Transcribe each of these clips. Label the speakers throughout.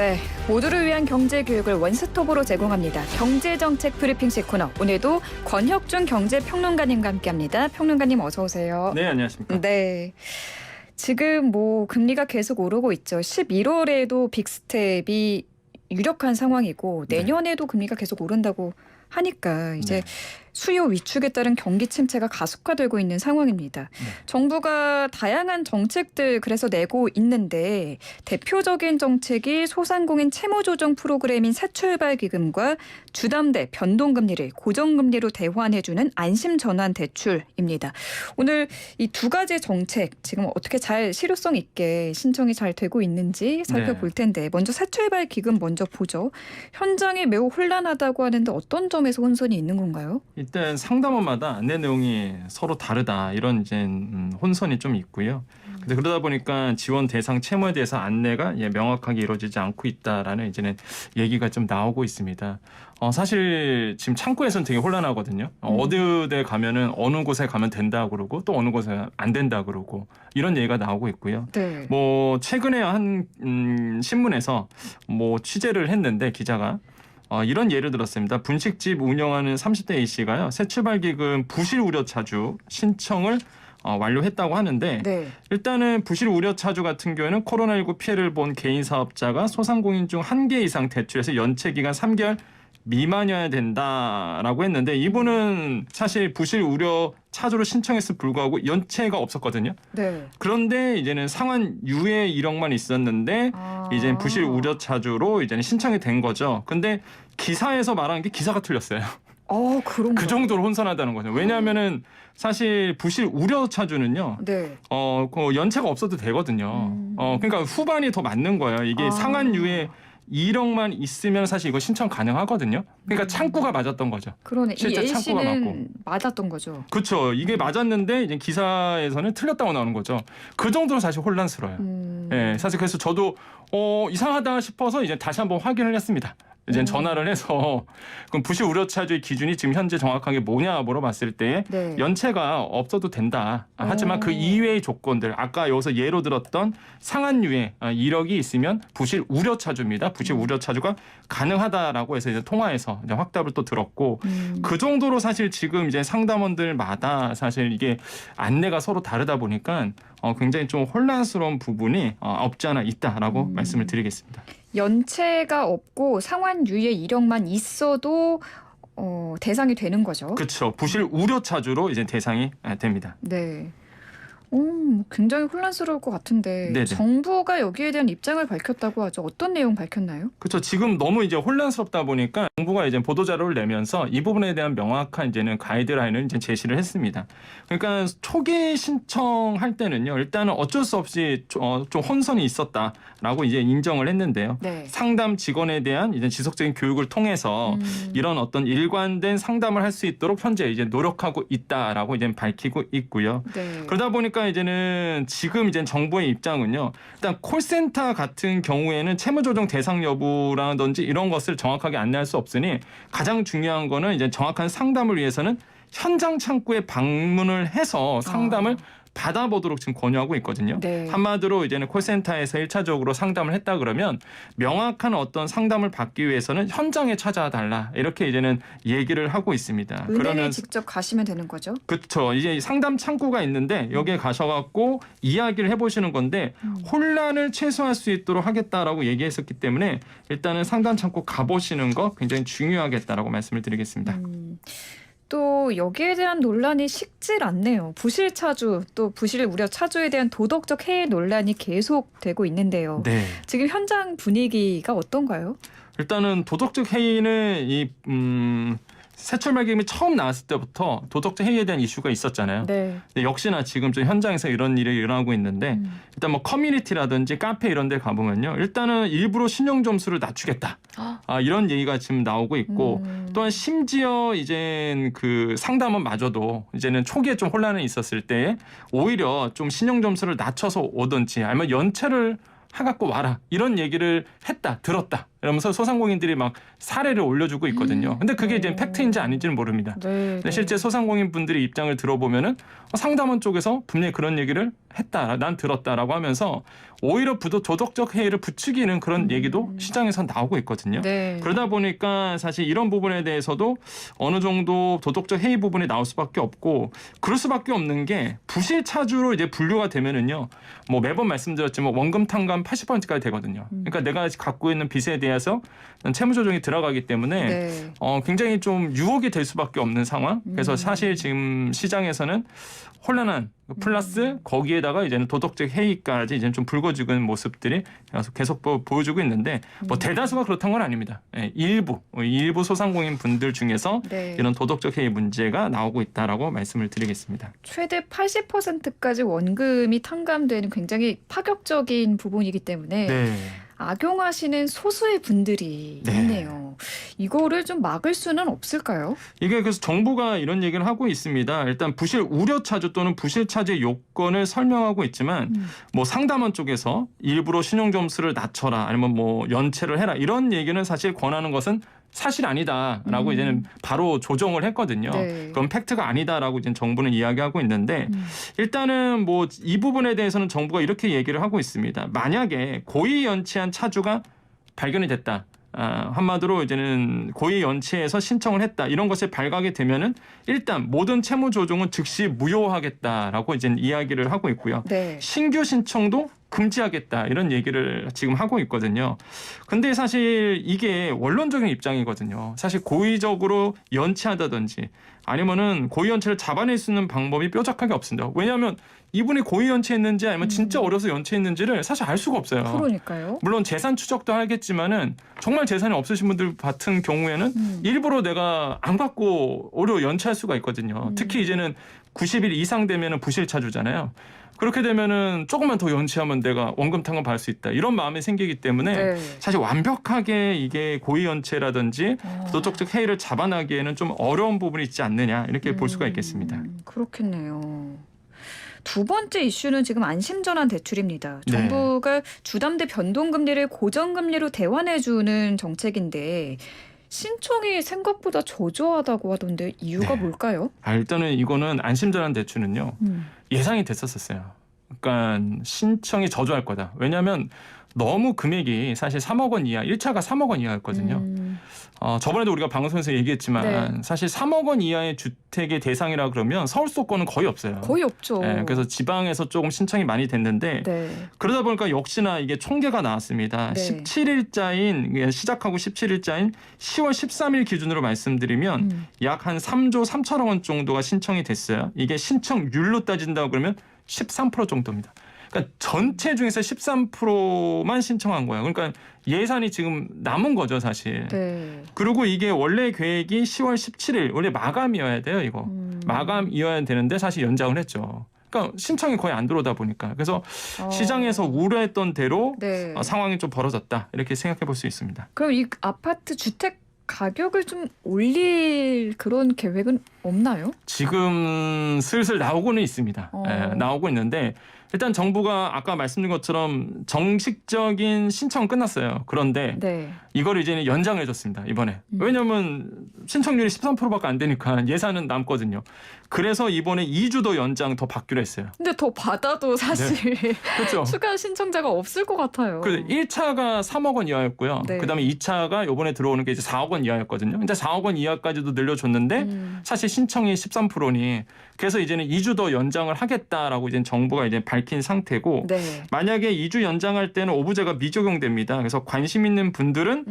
Speaker 1: 네, 모두를 위한 경제 교육을 원스톱으로 제공합니다. 경제정책 브리핑식 코너. 오늘도 권혁준 경제평론가님과 함께합니다. 평론가님 어서 오세요.
Speaker 2: 네, 안녕하십니까.
Speaker 1: 네, 지금 금리가 계속 오르고 있죠. 11월에도 빅스텝이 유력한 상황이고 내년에도 금리가 계속 오른다고 하니까 이제 수요 위축에 따른 경기 침체가 가속화되고 있는 상황입니다. 정부가 다양한 정책들 그래서 내고 있는데 대표적인 정책이 소상공인 채무조정 프로그램인 새출발기금과 주담대 변동금리를 고정금리로 대환해주는 안심전환대출입니다. 오늘 이 두 가지 정책 지금 어떻게 잘 실효성 있게 신청이 잘 되고 있는지 살펴볼 텐데 먼저 새출발기금 먼저 보죠. 현장이 매우 혼란하다고 하는데 어떤 점에서 혼선이 있는 건가요?
Speaker 2: 일단 상담원마다 안내 내용이 서로 다르다 이런 이제 혼선이 좀 있고요. 근데 그러다 보니까 지원 대상 채무에 대해서 안내가 명확하게 이루어지지 않고 있다라는 이제는 얘기가 좀 나오고 있습니다. 사실 지금 창구에서는 되게 혼란하거든요. 어느 데 가면은 어느 곳에 가면 된다 그러고 또 어느 곳에 안 된다 그러고 이런 얘기가 나오고 있고요.
Speaker 1: 네.
Speaker 2: 최근에 한 신문에서 취재를 했는데 기자가 이런 예를 들었습니다. 분식집 운영하는 30대 A씨가요. 새출발기금 부실 우려 차주 신청을 완료했다고 하는데 일단은 부실 우려 차주 같은 경우에는 코로나19 피해를 본 개인 사업자가 소상공인 중 1개 이상 대출해서 연체 기간 3개월 미만이어야 된다라고 했는데 이분은 사실 부실 우려 차주로 신청했을 불구하고 연체가 없었거든요.
Speaker 1: 네.
Speaker 2: 그런데 이제는 상환 유예 이력만 있었는데 이제 부실 우려 차주로 이제는 신청이 된 거죠. 근데 기사에서 말하는 게 기사가 틀렸어요.
Speaker 1: 그런가요?
Speaker 2: 그 정도로 혼선하다는 거죠. 왜냐하면은 사실 부실 우려 차주는요. 그 연체가 없어도 되거든요. 그러니까 후반이 더 맞는 거예요. 이게 상환 유예 이력만 있으면 사실 이거 신청 가능하거든요. 그러니까 창구가 맞았던 거죠.
Speaker 1: 그러네.
Speaker 2: 실제
Speaker 1: 이
Speaker 2: 창구가 맞고.
Speaker 1: A씨는 맞았던 거죠.
Speaker 2: 그렇죠. 이게 맞았는데 이제 기사에서는 틀렸다고 나오는 거죠. 그 정도로 사실 혼란스러워요. 사실 그래서 저도 이상하다 싶어서 이제 다시 한번 확인을 했습니다. 이제 전화를 해서 그럼 부실 우려 차주의 기준이 지금 현재 정확하게 뭐냐 물어봤을 때 연체가 없어도 된다. 하지만 그 이외의 조건들 아까 여기서 예로 들었던 상한 유예 이력이 있으면 부실 우려 차주입니다. 부실 우려 차주가 가능하다라고 해서 이제 통화해서 이제 확답을 또 들었고 그 정도로 사실 지금 이제 상담원들마다 사실 이게 안내가 서로 다르다 보니까 굉장히 좀 혼란스러운 부분이 없지 않아 있다라고 말씀을 드리겠습니다.
Speaker 1: 연체가 없고 상환 유예 이력만 있어도 대상이 되는 거죠.
Speaker 2: 그렇죠. 부실 우려 차주로 이제 대상이 됩니다.
Speaker 1: 네. 굉장히 혼란스러울 것 같은데
Speaker 2: 네네.
Speaker 1: 정부가 여기에 대한 입장을 밝혔다고 하죠. 어떤 내용 밝혔나요?
Speaker 2: 그렇죠. 지금 너무 이제 혼란스럽다 보니까 정부가 이제 보도자료를 내면서 이 부분에 대한 명확한 이제는 가이드라인을 이제 제시를 했습니다. 그러니까 초기 신청할 때는요, 일단은 어쩔 수 없이 좀 혼선이 있었다라고 이제 인정을 했는데요. 상담 직원에 대한 이제 지속적인 교육을 통해서 이런 어떤 일관된 상담을 할 수 있도록 현재 이제 노력하고 있다라고 이제 밝히고 있고요. 그러다 보니까 이제는 지금 이제 정부의 입장은요. 일단 콜센터 같은 경우에는 채무조정 대상 여부라든지 이런 것을 정확하게 안내할 수 없으니 가장 중요한 거는 이제 정확한 상담을 위해서는 현장 창구에 방문을 해서 상담을 받아보도록 지금 권유하고 있거든요. 한마디로 이제는 콜센터에서 1차적으로 상담을 했다 그러면 명확한 어떤 상담을 받기 위해서는 현장에 찾아달라 이렇게 이제는 얘기를 하고 있습니다.
Speaker 1: 은행에
Speaker 2: 그러면
Speaker 1: 직접 가시면 되는 거죠?
Speaker 2: 그렇죠. 이제 상담 창구가 있는데 여기에 가셔갖고 이야기를 해보시는 건데 혼란을 최소화할 수 있도록 하겠다라고 얘기했었기 때문에 일단은 상담 창구 가보시는 거 굉장히 중요하겠다라고 말씀을 드리겠습니다.
Speaker 1: 또 여기에 대한 논란이 식질 않네요. 부실 차주 또 부실 우려 차주에 대한 도덕적 해이 논란이 계속되고 있는데요. 지금 현장 분위기가 어떤가요?
Speaker 2: 일단은 도덕적 해이는 새출발기금이 처음 나왔을 때부터 도덕적 해이에 대한 이슈가 있었잖아요. 근데 역시나 지금 좀 현장에서 이런 일이 일어나고 있는데 일단 커뮤니티라든지 카페 이런 데 가보면요. 일단은 일부러 신용 점수를 낮추겠다. 이런 얘기가 지금 나오고 있고 또한 심지어 이제 그 상담원마저도 이제는 초기에 좀 혼란이 있었을 때 오히려 좀 신용 점수를 낮춰서 오든지 아니면 연체를 해갖고 와라 이런 얘기를 들었다 이러면서 소상공인들이 막 사례를 올려주고 있거든요. 근데 그게 이제 팩트인지 아닌지는 모릅니다.
Speaker 1: 네,
Speaker 2: 근데 실제 소상공인 분들의 입장을 들어보면은 상담원 쪽에서 분명히 그런 얘기를 했다, 난 들었다라고 하면서 오히려 도덕적 해이를 부추기는 그런 얘기도 시장에서 나오고 있거든요.
Speaker 1: 네.
Speaker 2: 그러다 보니까 사실 이런 부분에 대해서도 어느 정도 도덕적 해이 부분이 나올 수밖에 없고, 그럴 수밖에 없는 게 부실 차주로 이제 분류가 되면은요, 뭐 매번 말씀드렸지만 원금 탕감 80%까지 되거든요. 그러니까 내가 갖고 있는 빚에 대해서 채무 조정이 들어가기 때문에
Speaker 1: 네.
Speaker 2: 굉장히 좀 유혹이 될 수밖에 없는 상황. 그래서 사실 지금 시장에서는 혼란한 플러스 거기에다가 이제는 도덕적 해이까지 이제는 좀 불거지고 있는 모습들이 계속 보여주고 있는데, 뭐 대다수가 그렇다는 건 아닙니다. 예, 일부 소상공인 분들 중에서
Speaker 1: 네.
Speaker 2: 이런 도덕적 해이 문제가 나오고 있다라고 말씀을 드리겠습니다.
Speaker 1: 최대 80%까지 원금이 탕감되는 굉장히 파격적인 부분이기 때문에
Speaker 2: 네.
Speaker 1: 악용하시는 소수의 분들이
Speaker 2: 네.
Speaker 1: 있네요. 이거를 좀 막을 수는 없을까요?
Speaker 2: 이게 그래서 정부가 이런 얘기를 하고 있습니다. 일단 부실 우려 차주 또는 부실 차주의 요건을 설명하고 있지만 뭐 상담원 쪽에서 일부러 신용 점수를 낮춰라, 아니면 뭐 연체를 해라, 이런 얘기는 사실 권하는 것은 사실 아니다라고 이제는 바로 조정을 했거든요.
Speaker 1: 네.
Speaker 2: 그건 팩트가 아니다라고 이제 정부는 이야기하고 있는데, 일단은 뭐 이 부분에 대해서는 정부가 이렇게 얘기를 하고 있습니다. 만약에 고의 연체한 차주가 발견이 됐다, 한마디로 이제는 고의 연체해서 신청을 했다, 이런 것이 발각이 되면은 일단 모든 채무 조정은 즉시 무효하겠다라고 이제 이야기를 하고 있고요.
Speaker 1: 네.
Speaker 2: 신규 신청도 금지하겠다, 이런 얘기를 지금 하고 있거든요. 근데 사실 이게 원론적인 입장이거든요. 사실 고의적으로 연체한다든지 아니면은 고의 연체를 잡아낼 수 있는 방법이 뾰족하게 없습니다. 왜냐하면 이분이 고의 연체했는지 아니면 진짜 어려서 연체했는지를 사실 알 수가 없어요.
Speaker 1: 그러니까요.
Speaker 2: 물론 재산 추적도 하겠지만은 정말 재산이 없으신 분들 같은 경우에는 일부러 내가 안 갖고 오히려 연체할 수가 있거든요. 특히 이제는 90일 이상 되면은 부실 차주잖아요. 그렇게 되면은 조금만 더 연체하면 내가 원금 탕감 받을 수 있다, 이런 마음이 생기기 때문에
Speaker 1: 네.
Speaker 2: 사실 완벽하게 이게 고의 연체라든지 도덕적 해이를 잡아나기에는 좀 어려운 부분이 있지 않느냐, 이렇게 볼 수가 있겠습니다.
Speaker 1: 그렇겠네요. 두 번째 이슈는 지금 안심전환 대출입니다.
Speaker 2: 네.
Speaker 1: 정부가 주담대 변동금리를 고정금리로 대환해주는 정책인데 신청이 생각보다 저조하다고 하던데 이유가
Speaker 2: 네.
Speaker 1: 뭘까요?
Speaker 2: 일단은 이거는 안심전환 대출은요, 예상이 됐었어요. 그러니까 신청이 저조할 거다. 왜냐하면 너무 금액이 사실 3억 원 이하, 1차가 3억 원 이하였거든요. 저번에도 우리가 방송에서 얘기했지만
Speaker 1: 네.
Speaker 2: 사실 3억 원 이하의 주택의 대상이라 그러면 서울 수도권은 거의 없어요.
Speaker 1: 거의 없죠.
Speaker 2: 네, 그래서 지방에서 조금 신청이 많이 됐는데,
Speaker 1: 네.
Speaker 2: 그러다 보니까 역시나 이게 총계가 나왔습니다.
Speaker 1: 네.
Speaker 2: 17일자인, 시작하고 17일자인 10월 13일 기준으로 말씀드리면 약 한 3조 3천억 원 정도가 신청이 됐어요. 이게 신청률로 따진다고 그러면 13% 정도입니다. 그러니까 전체 중에서 13%만 신청한 거예요. 그러니까 예산이 지금 남은 거죠, 사실.
Speaker 1: 네.
Speaker 2: 그리고 이게 원래 계획이 10월 17일, 원래 마감이어야 돼요, 이거. 마감이어야 되는데 사실 연장을 했죠. 그러니까 신청이 거의 안 들어오다 보니까. 그래서 시장에서 우려했던 대로
Speaker 1: 네.
Speaker 2: 상황이 좀 벌어졌다, 이렇게 생각해 볼 수 있습니다.
Speaker 1: 그럼 이 아파트 주택 가격을 좀 올릴 그런 계획은 없나요?
Speaker 2: 지금 슬슬 나오고는 있습니다. 나오고 있는데, 일단 정부가 아까 말씀드린 것처럼 정식적인 신청은 끝났어요. 그런데
Speaker 1: 네.
Speaker 2: 이걸 이제는 연장을 해줬습니다, 이번에. 왜냐하면 신청률이 13%밖에 안 되니까 예산은 남거든요. 그래서 이번에 2주 더 연장 더 받기로 했어요.
Speaker 1: 근데 더 받아도 사실
Speaker 2: 그렇죠.
Speaker 1: 추가 신청자가 없을 것 같아요.
Speaker 2: 그 1차가 3억 원 이하였고요.
Speaker 1: 네.
Speaker 2: 그다음에 2차가 이번에 들어오는 게 이제 4억 원 이하였거든요. 근데 4억 원 이하까지도 늘려줬는데 사실 신청이 13%니, 그래서 이제는 2주 더 연장을 하겠다라고 이제 정부가 이제 밝힌 상태고,
Speaker 1: 네.
Speaker 2: 만약에 2주 연장할 때는 오부제가 미적용됩니다. 그래서 관심 있는 분들은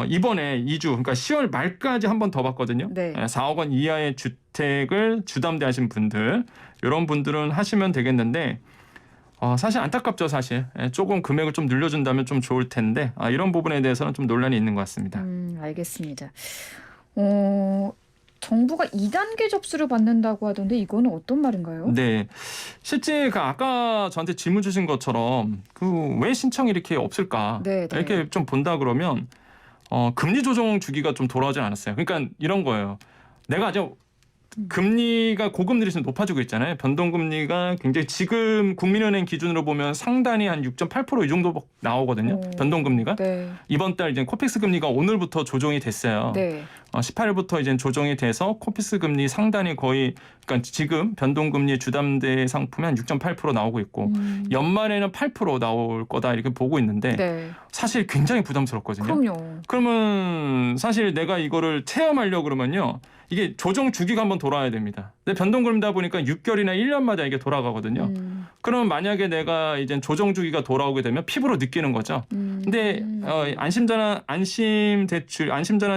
Speaker 2: 이번에 2주, 그러니까 10월 말까지 한 번 더 받거든요.
Speaker 1: 네.
Speaker 2: 4억 원 이하의 주택을 주담대하신 분들, 이런 분들은 하시면 되겠는데, 사실 안타깝죠, 사실. 조금 금액을 좀 늘려준다면 좀 좋을 텐데, 이런 부분에 대해서는 좀 논란이 있는 것 같습니다.
Speaker 1: 알겠습니다. 정부가 2단계 접수를 받는다고 하던데 이거는 어떤 말인가요?
Speaker 2: 네, 실제 아까 저한테 질문 주신 것처럼 왜 신청이 이렇게 없을까,
Speaker 1: 네, 네.
Speaker 2: 이렇게 좀 본다 그러면 금리 조정 주기가 좀 돌아오지 않았어요. 그러니까 이런 거예요. 내가 아직 금리가 고금리를 지금 높아지고 있잖아요. 변동금리가 굉장히 지금 국민은행 기준으로 보면 상단이 한 6.8% 이 정도 나오거든요. 변동금리가.
Speaker 1: 네.
Speaker 2: 이번 달 이제 코픽스 금리가 오늘부터 조정이 됐어요.
Speaker 1: 네.
Speaker 2: 18일부터 이제 조정이 돼서 코픽스 금리 상단이 거의 그러니까 지금 변동금리 주담대 상품이 한 6.8% 나오고 있고 연말에는 8% 나올 거다 이렇게 보고 있는데
Speaker 1: 네.
Speaker 2: 사실 굉장히 부담스럽거든요.
Speaker 1: 그럼요.
Speaker 2: 그러면 사실 내가 이거를 체험하려고 그러면요. 이게 조정 주기가 한번 돌아야 됩니다. 근데 변동금리다 보니까 6개월이나 1년마다 이게 돌아가거든요. 그러면 만약에 내가 이제 조정 주기가 돌아오게 되면 피부로 느끼는 거죠. 근데 안심전환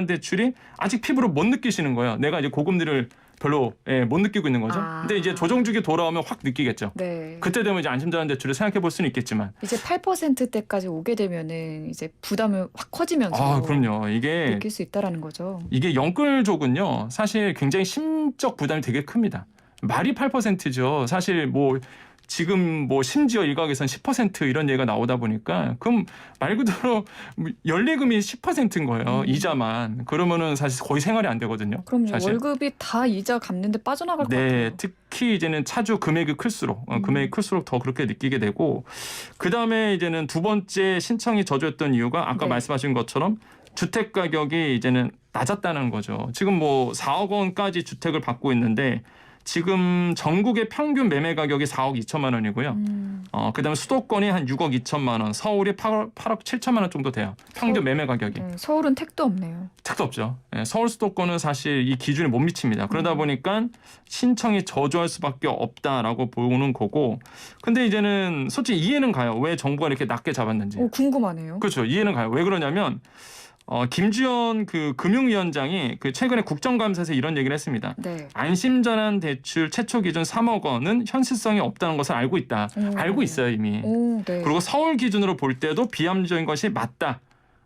Speaker 2: 대출이 아직 피부로 못 느끼시는 거예요. 내가 이제 고금리를 별로 못 느끼고 있는 거죠.
Speaker 1: 아.
Speaker 2: 근데 이제 조정 주기 돌아오면 확 느끼겠죠.
Speaker 1: 네.
Speaker 2: 그때 되면 이제 안심전환 대출을 생각해 볼 수는 있겠지만.
Speaker 1: 이제 8%대까지 오게 되면은 이제 부담을 확 커지면서
Speaker 2: 그럼요. 이게
Speaker 1: 느낄 수 있다라는 거죠.
Speaker 2: 이게 영끌족은요. 사실 굉장히 심적 부담이 되게 큽니다. 말이 8%죠. 사실 뭐 지금 뭐 심지어 일각에선 10% 이런 얘기가 나오다 보니까 그럼 말 그대로 연리금이 10%인 거예요. 이자만. 그러면은 사실 거의 생활이 안 되거든요.
Speaker 1: 그럼요.
Speaker 2: 사실.
Speaker 1: 월급이 다 이자 갚는데 빠져나갈 것
Speaker 2: 네,
Speaker 1: 같아요.
Speaker 2: 특히 이제는 차주 금액이 클수록 더 그렇게 느끼게 되고 그 다음에 이제는 두 번째 신청이 저조했던 이유가 아까
Speaker 1: 네.
Speaker 2: 말씀하신 것처럼 주택 가격이 이제는 낮았다는 거죠. 지금 뭐 4억 원까지 주택을 받고 있는데 지금 전국의 평균 매매 가격이 4억 2천만 원이고요. 그다음에 수도권이 한 6억 2천만 원, 서울이 8억 7천만 원 정도 돼요. 평균 매매 가격이.
Speaker 1: 네, 서울은 택도 없네요.
Speaker 2: 택도 없죠. 서울 수도권은 사실 이 기준에 못 미칩니다. 그러다 보니까 신청이 저조할 수밖에 없다라고 보는 거고. 근데 이제는 솔직히 이해는 가요. 왜 정부가 이렇게 낮게 잡았는지.
Speaker 1: 궁금하네요.
Speaker 2: 그렇죠. 이해는 가요. 왜 그러냐면 김주현 그 금융위원장이 그 최근에 국정감사에서 이런 얘기를 했습니다.
Speaker 1: 네.
Speaker 2: 안심전환 대출 최초 기준 3억 원은 현실성이 없다는 것을 알고 있다. 알고 있어요 이미.
Speaker 1: 네.
Speaker 2: 그리고 서울 기준으로 볼 때도 비합리적인 것이 맞다.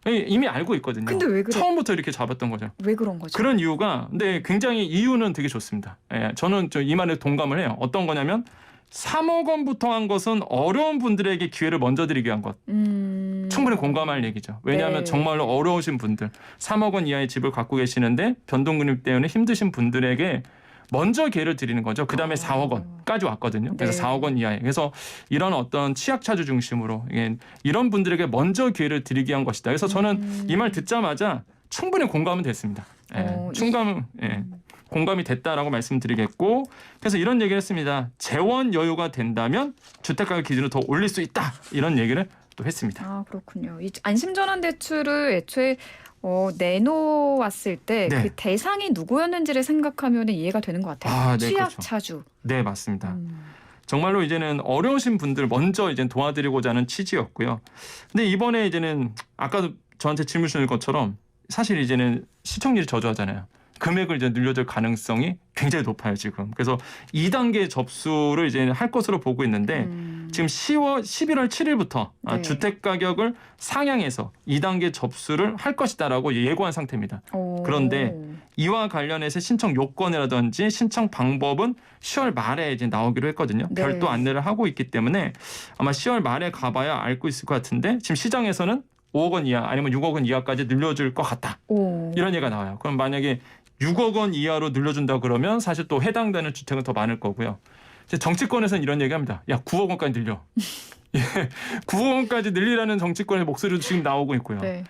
Speaker 2: 이미 알고 있거든요.
Speaker 1: 근데 왜 그래?
Speaker 2: 처음부터 이렇게 잡았던 거죠.
Speaker 1: 왜 그런 거죠?
Speaker 2: 그런 이유가 근데 굉장히 이유는 되게 좋습니다. 저는 이 말에 동감을 해요. 어떤 거냐면 3억 원부터 한 것은 어려운 분들에게 기회를 먼저 드리기 위한 것. 충분히 공감할 얘기죠. 왜냐하면
Speaker 1: 네. 정말로
Speaker 2: 정말로 어려우신 분들 3억 원 이하의 집을 갖고 계시는데 변동금리 때문에 힘드신 분들에게 먼저 기회를 드리는 거죠. 그다음에 4억 원까지 왔거든요. 그래서
Speaker 1: 네.
Speaker 2: 4억 원 이하에. 그래서 이런 어떤 취약차주 중심으로 이런 분들에게 먼저 기회를 드리기 위한 것이다. 그래서 저는 이 말 듣자마자 충분히 공감은 됐습니다. 공감이 됐다라고 말씀드리겠고 그래서 이런 얘기를 했습니다. 재원 여유가 된다면 주택가격 기준을 더 올릴 수 있다. 이런 얘기를 또 했습니다.
Speaker 1: 아 그렇군요. 이 안심전환 대출을 애초에 내놓았을 때 그
Speaker 2: 네.
Speaker 1: 대상이 누구였는지를 생각하면 이해가 되는 것 같아요.
Speaker 2: 네,
Speaker 1: 취약차주.
Speaker 2: 네, 맞습니다. 정말로 이제는 어려우신 분들 먼저 이제 도와드리고자 하는 취지였고요. 근데 이번에 이제는 아까도 저한테 질문 주신 것처럼 사실 이제는 시청률이 저조하잖아요. 금액을 이제 늘려줄 가능성이 굉장히 높아요 지금. 그래서 2단계 접수를 이제 할 것으로 보고 있는데 지금 11월 7일부터
Speaker 1: 네.
Speaker 2: 주택 가격을 상향해서 2단계 접수를 할 것이다라고 예고한 상태입니다. 그런데 이와 관련해서 신청 요건이라든지 신청 방법은 10월 말에 이제 나오기로 했거든요.
Speaker 1: 네.
Speaker 2: 별도 안내를 하고 있기 때문에 아마 10월 말에 가봐야 알고 있을 것 같은데 지금 시장에서는 5억 원 이하 아니면 6억 원 이하까지 늘려줄 것 같다. 이런 얘기가 나와요. 그럼 만약에 6억 원 이하로 늘려준다 그러면 사실 또 해당되는 주택은 더 많을 거고요. 이제 정치권에서는 이런 얘기합니다. 야 9억 원까지 늘려. 9억 원까지 늘리라는 정치권의 목소리도 지금 나오고 있고요.
Speaker 1: 네.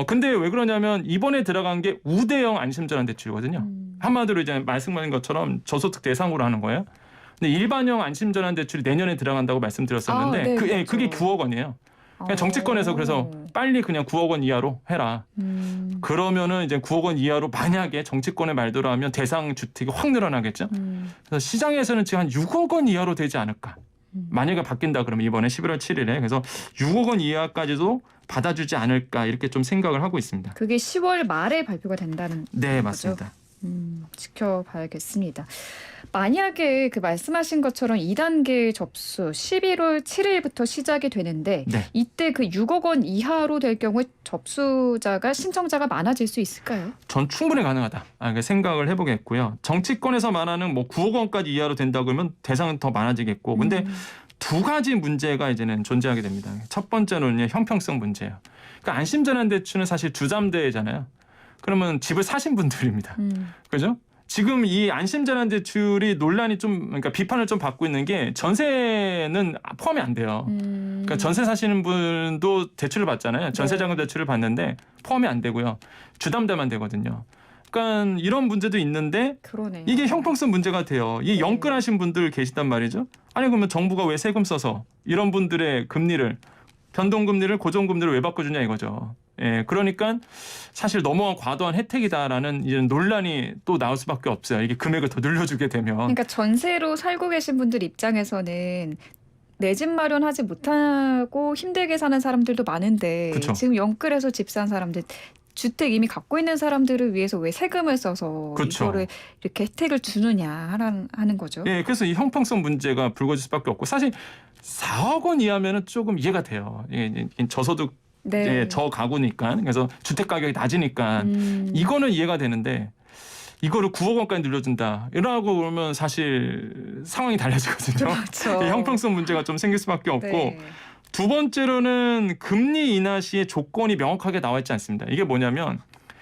Speaker 2: 근데 왜 그러냐면 이번에 들어간 게 우대형 안심전환 대출이거든요. 한마디로 이제 말씀하신 것처럼 저소득 대상으로 하는 거예요. 근데 일반형 안심전환 대출이 내년에 들어간다고 말씀드렸었는데
Speaker 1: 네,
Speaker 2: 그게
Speaker 1: 그렇죠.
Speaker 2: 9억 원이에요. 그냥 정치권에서 그래서 빨리 그냥 9억 원 이하로 해라. 그러면은 이제 9억 원 이하로 만약에 정치권의 말대로 하면 대상 주택이 확 늘어나겠죠. 그래서 시장에서는 지금 한 6억 원 이하로 되지 않을까. 만약에 바뀐다 그러면 이번에 11월 7일에 그래서 6억 원 이하까지도 받아주지 않을까 이렇게 좀 생각을 하고 있습니다.
Speaker 1: 그게 10월 말에 발표가 된다는
Speaker 2: 네,
Speaker 1: 거죠?
Speaker 2: 맞습니다.
Speaker 1: 지켜봐야겠습니다. 만약에 그 말씀하신 것처럼 2단계 접수 11월 7일부터 시작이 되는데
Speaker 2: 네.
Speaker 1: 이때 그 6억 원 이하로 될 경우에 접수자가 신청자가 많아질 수 있을까요?
Speaker 2: 전 충분히 가능하다. 생각을 해보겠고요. 정치권에서 말하는 뭐 9억 원까지 이하로 된다 그러면 대상은 더 많아지겠고 근데 두 가지 문제가 이제는 존재하게 됩니다. 첫 번째는 형평성 문제예요. 그러니까 안심전환 대출은 사실 주담대잖아요. 그러면 집을 사신 분들입니다. 그죠? 지금 이 안심자산 대출이 논란이 좀 그러니까 비판을 좀 받고 있는 게 전세는 포함이 안 돼요. 그러니까 전세 사시는 분도 대출을 받잖아요. 전세자금 대출을 받는데 포함이 안 되고요. 주담대만 되거든요. 그러니까 이런 문제도 있는데
Speaker 1: 그러네요.
Speaker 2: 이게 형평성 문제가 돼요. 이 영끌하신 분들 계시단 말이죠. 아니 그러면 정부가 왜 세금 써서 이런 분들의 금리를 변동금리를 고정금리를 왜 바꿔주냐 이거죠. 예, 그러니까 사실 너무 과도한 혜택이다라는 이런 논란이 또 나올 수밖에 없어요. 이게 금액을 더 늘려주게 되면.
Speaker 1: 그러니까 전세로 살고 계신 분들 입장에서는 내 집 마련하지 못하고 힘들게 사는 사람들도 많은데
Speaker 2: 그쵸.
Speaker 1: 지금 영끌해서 집 산 사람들 주택 이미 갖고 있는 사람들을 위해서 왜 세금을 써서
Speaker 2: 그쵸.
Speaker 1: 이거를 이렇게 혜택을 주느냐 하는 거죠.
Speaker 2: 예, 그래서 이 형평성 문제가 불거질 수밖에 없고 사실 4억 원 이하면은 조금 이해가 돼요. 예, 저소득
Speaker 1: 네.
Speaker 2: 이제 저가구니까 그래서 주택 가격이 낮으니까 이거는 이해가 되는데 이거를 9억 원까지 늘려준다 이러고 그러면 사실 상황이 달라지거든요.
Speaker 1: 그렇죠.
Speaker 2: 이 형평성 문제가 좀 생길 수밖에 없고
Speaker 1: 네.
Speaker 2: 두 번째로는 금리 인하 시의 조건이 명확하게 나와 있지 않습니다. 이게 뭐냐면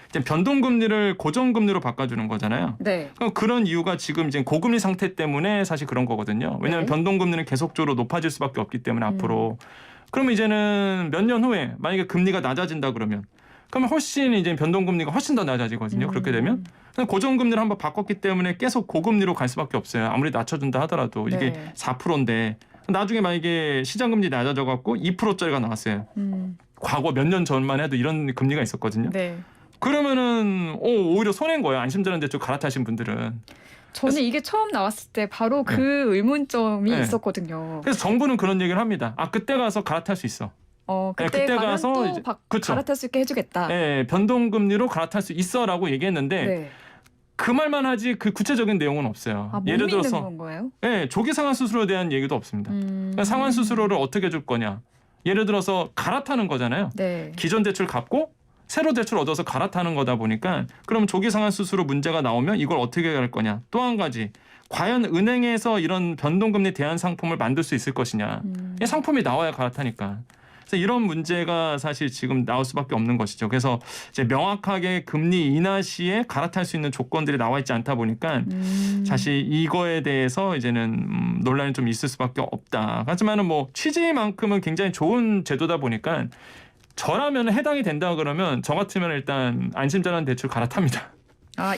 Speaker 2: 이제 변동금리를 고정금리로 바꿔주는 거잖아요.
Speaker 1: 네.
Speaker 2: 그런 이유가 지금 이제 고금리 상태 때문에 사실 그런 거거든요. 왜냐하면
Speaker 1: 네.
Speaker 2: 변동금리는 계속적으로 높아질 수밖에 없기 때문에 앞으로. 그러면 이제는 몇 년 후에 만약에 금리가 낮아진다 그러면 훨씬 이제 변동금리가 훨씬 더 낮아지거든요. 그렇게 되면 고정금리를 한번 바꿨기 때문에 계속 고금리로 갈 수밖에 없어요. 아무리 낮춰준다 하더라도 이게
Speaker 1: 네.
Speaker 2: 4%인데 나중에 만약에 시장금리 낮아져 갖고 2%짜리가 나왔어요. 과거 몇 년 전만 해도 이런 금리가 있었거든요.
Speaker 1: 네.
Speaker 2: 그러면은 오히려 손해인 거예요. 안심자산 대출 갈아타신 분들은.
Speaker 1: 저는 이게 처음 나왔을 때 바로 그 의문점이
Speaker 2: 네.
Speaker 1: 있었거든요.
Speaker 2: 그래서 정부는 그런 얘기를 합니다. 그때 가서 갈아탈 수 있어.
Speaker 1: 그때
Speaker 2: 그때
Speaker 1: 가면
Speaker 2: 가서
Speaker 1: 또
Speaker 2: 이제- 그쵸.
Speaker 1: 갈아탈 수 있게 해주겠다.
Speaker 2: 예, 변동금리로 갈아탈 수 있어라고 얘기했는데
Speaker 1: 네.
Speaker 2: 그 말만 하지 그 구체적인 내용은 없어요.
Speaker 1: 못
Speaker 2: 예를
Speaker 1: 믿는
Speaker 2: 들어서
Speaker 1: 건가요?
Speaker 2: 조기 상환 수수료에 대한 얘기도 없습니다. 그러니까 상환 수수료를 어떻게 줄 거냐. 예를 들어서 갈아타는 거잖아요.
Speaker 1: 네.
Speaker 2: 기존 대출 갚고 새로 대출 얻어서 갈아타는 거다 보니까 그럼 조기 상환 수수료 문제가 나오면 이걸 어떻게 할 거냐. 또 한 가지. 과연 은행에서 이런 변동금리 대안 상품을 만들 수 있을 것이냐. 이 상품이 나와야 갈아타니까. 그래서 이런 문제가 사실 지금 나올 수밖에 없는 것이죠. 그래서 이제 명확하게 금리 인하 시에 갈아탈 수 있는 조건들이 나와 있지 않다 보니까 사실 이거에 대해서 이제는 논란이 좀 있을 수밖에 없다. 하지만은 뭐 취지만큼은 굉장히 좋은 제도다 보니까 저라면 해당이 된다 그러면 저 같으면 일단 안심자산 대출 갈아탑니다.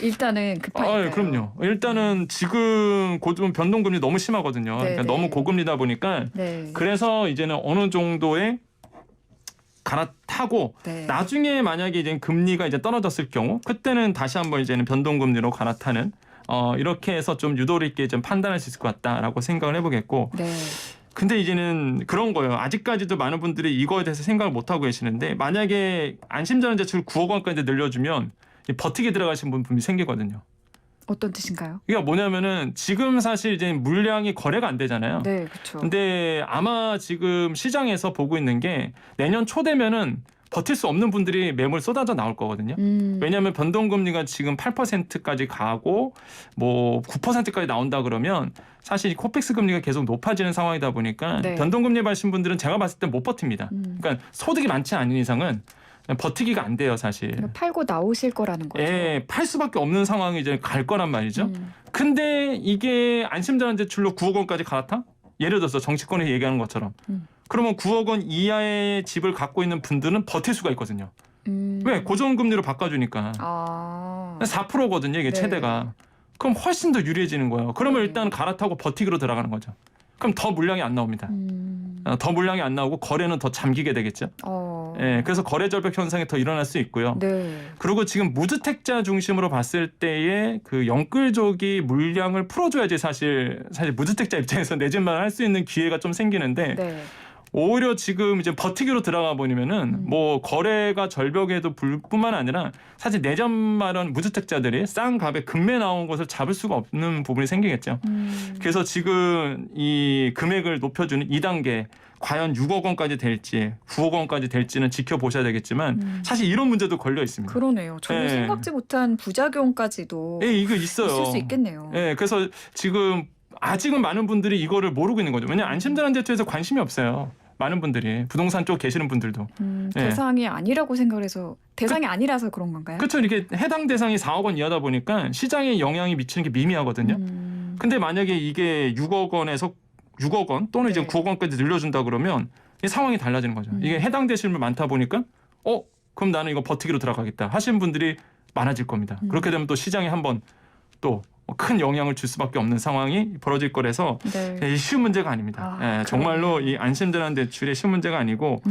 Speaker 1: 일단은 급하니까요.
Speaker 2: 그럼요. 일단은 지금 고금 변동금리 너무 심하거든요. 그러니까
Speaker 1: 네.
Speaker 2: 너무 고금리다 보니까
Speaker 1: 네.
Speaker 2: 그래서 이제는 어느 정도의 갈아타고
Speaker 1: 네.
Speaker 2: 나중에 만약에 이제 금리가 이제 떨어졌을 경우 그때는 다시 한번 이제는 변동금리로 갈아타는 이렇게 해서 좀 유도리 있게 좀 판단할 수 있을 것 같다라고 생각을 해보겠고.
Speaker 1: 네.
Speaker 2: 근데 이제는 그런 거예요. 아직까지도 많은 분들이 이거에 대해서 생각을 못 하고 계시는데 만약에 안심자산 대출 9억 원까지 늘려주면 버티게 들어가신 분이 생기거든요.
Speaker 1: 어떤 뜻인가요?
Speaker 2: 이게 뭐냐면은 지금 사실 이제 물량이 거래가 안 되잖아요.
Speaker 1: 네, 그렇죠.
Speaker 2: 근데 아마 지금 시장에서 보고 있는 게 내년 초 되면은 버틸 수 없는 분들이 매물 쏟아져 나올 거거든요. 왜냐하면 변동금리가 지금 8%까지 가고 뭐 9%까지 나온다 그러면 사실 코픽스 금리가 계속 높아지는 상황이다 보니까
Speaker 1: 네.
Speaker 2: 변동금리 받으신 분들은 제가 봤을 때 못 버팁니다. 그러니까 소득이 많지 않은 이상은 버티기가 안 돼요, 사실.
Speaker 1: 그러니까 팔고 나오실 거라는 거죠.
Speaker 2: 예, 팔 수밖에 없는 상황이 이제 갈 거란 말이죠. 근데 이게 안심자산 대출로 9억 원까지 갈아타? 예를 들어서 정치권에서 얘기하는 것처럼. 그러면 9억 원 이하의 집을 갖고 있는 분들은 버틸 수가 있거든요. 왜? 고정금리로 바꿔주니까. 4%거든요, 이게
Speaker 1: 네.
Speaker 2: 최대가. 그럼 훨씬 더 유리해지는 거예요. 그러면
Speaker 1: 네.
Speaker 2: 일단 갈아타고 버티기로 들어가는 거죠. 그럼 더 물량이 안 나옵니다. 더 물량이 안 나오고 거래는 더 잠기게 되겠죠. 예, 그래서 거래 절벽 현상이 더 일어날 수 있고요.
Speaker 1: 네.
Speaker 2: 그리고 지금 무주택자 중심으로 봤을 때의 그 영끌족이 물량을 풀어줘야지 사실 무주택자 입장에서 내 집만 할 수 있는 기회가 좀 생기는데
Speaker 1: 네.
Speaker 2: 오히려 지금 이제 버티기로 들어가 보면은 뭐 거래가 절벽에도 뿐만 아니라 사실 내 집 마련 무주택자들이 싼 값에 급매 나온 것을 잡을 수가 없는 부분이 생기겠죠. 그래서 지금 이 금액을 높여주는 2단계 과연 6억 원까지 될지 9억 원까지 될지는 지켜보셔야 되겠지만 사실 이런 문제도 걸려 있습니다.
Speaker 1: 그러네요. 전혀
Speaker 2: 예.
Speaker 1: 생각지 못한 부작용까지도
Speaker 2: 예, 이거 있어요.
Speaker 1: 있을 수 있겠네요.
Speaker 2: 예, 그래서 지금 아직은 많은 분들이 이거를 모르고 있는 거죠. 왜냐하면 안심자산 대출에서 관심이 없어요. 많은 분들이 부동산 쪽 계시는 분들도. 예.
Speaker 1: 대상이 아니라고 생각을 해서 대상이 아니라서 그런 건가요?
Speaker 2: 그렇죠. 이렇게 해당 대상이 4억 원 이하다 보니까 시장에 영향이 미치는 게 미미하거든요. 근데 만약에 이게 6억 원에서 6억 원 또는 이제
Speaker 1: 네.
Speaker 2: 9억 원까지 늘려준다 그러면 이 상황이 달라지는 거죠. 이게 해당되시는 분 많다 보니까 그럼 나는 이거 버티기로 들어가겠다 하시는 분들이 많아질 겁니다. 그렇게 되면 또 시장에 한번 또 큰 영향을 줄 수밖에 없는 상황이 벌어질 거라서
Speaker 1: 네.
Speaker 2: 쉬운 문제가 아닙니다.
Speaker 1: 아,
Speaker 2: 정말로
Speaker 1: 그러네요.
Speaker 2: 이 안심전환 대출이 쉬운 문제가 아니고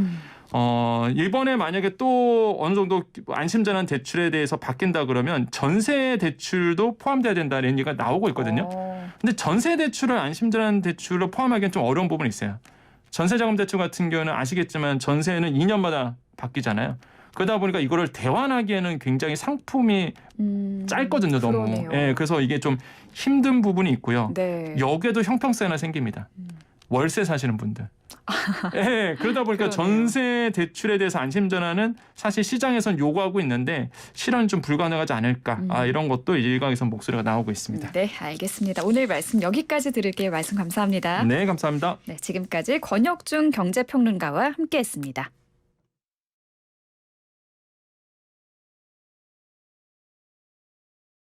Speaker 2: 이번에 만약에 또 어느 정도 안심전환 대출에 대해서 바뀐다 그러면 전세 대출도 포함돼야 된다는 얘기가 나오고 있거든요. 근데 전세 대출을 안심전환 대출로 포함하기엔 좀 어려운 부분이 있어요. 전세자금 대출 같은 경우는 아시겠지만 전세는 2년마다 바뀌잖아요. 그러다 보니까 이거를 대환하기에는 굉장히 상품이 짧거든요, 너무.
Speaker 1: 그러네요.
Speaker 2: 예, 그래서 이게 좀 힘든 부분이 있고요.
Speaker 1: 네.
Speaker 2: 여기에도 형평성이 하나 생깁니다. 월세 사시는 분들. 예, 그러다 보니까
Speaker 1: 그러네요.
Speaker 2: 전세 대출에 대해서 안심전환은 사실 시장에선 요구하고 있는데 실현이 좀 불가능하지 않을까. 이런 것도 일각에서 목소리가 나오고 있습니다.
Speaker 1: 네, 알겠습니다. 오늘 말씀 여기까지 들을게요. 말씀 감사합니다.
Speaker 2: 네, 감사합니다.
Speaker 1: 네, 지금까지 권혁중 경제평론가와 함께했습니다.